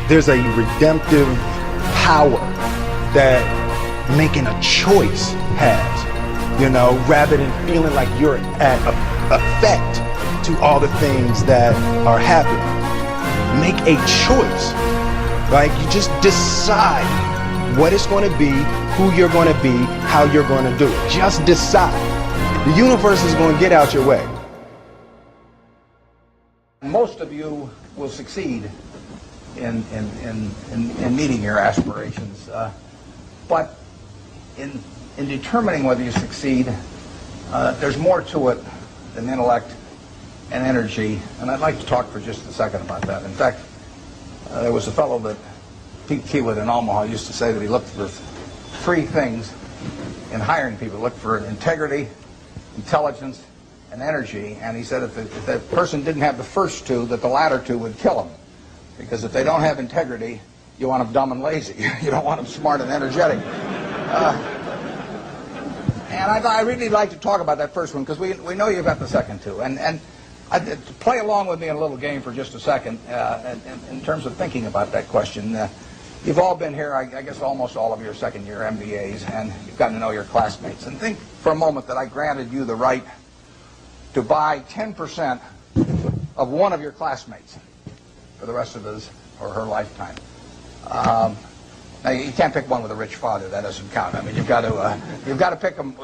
there's a redemptive power that making a choice has, you know, rather than feeling like you're at effect to all the things that are happening. Make a choice. Like, you just decide what it's going to be, who you're going to be, how you're going to do it. Just decide. The universe is going to get out your way. Most of you will succeed in meeting your aspirations, but in determining whether you succeed, there's more to it than intellect and energy, and I'd like to talk for just a second about that. In fact, there was a fellow that Pete Kiewit in Omaha used to say that he looked for three things in hiring people. Looked for integrity, intelligence, and energy, and he said if that person didn't have the first two, that the latter two would kill him. Because if they don't have integrity, you want them dumb and lazy. You don't want them smart and energetic. And I really like to talk about that first one, because we know you've got the second two. And play along with me in a little game for just a second in terms of thinking about that question. You've all been here, I guess almost all of your second-year MBAs, and you've gotten to know your classmates. And think for a moment that I granted you the right to buy 10% of one of your classmates for the rest of his or her lifetime. Now, you can't pick one with a rich father. That doesn't count. I mean, you've got to pick them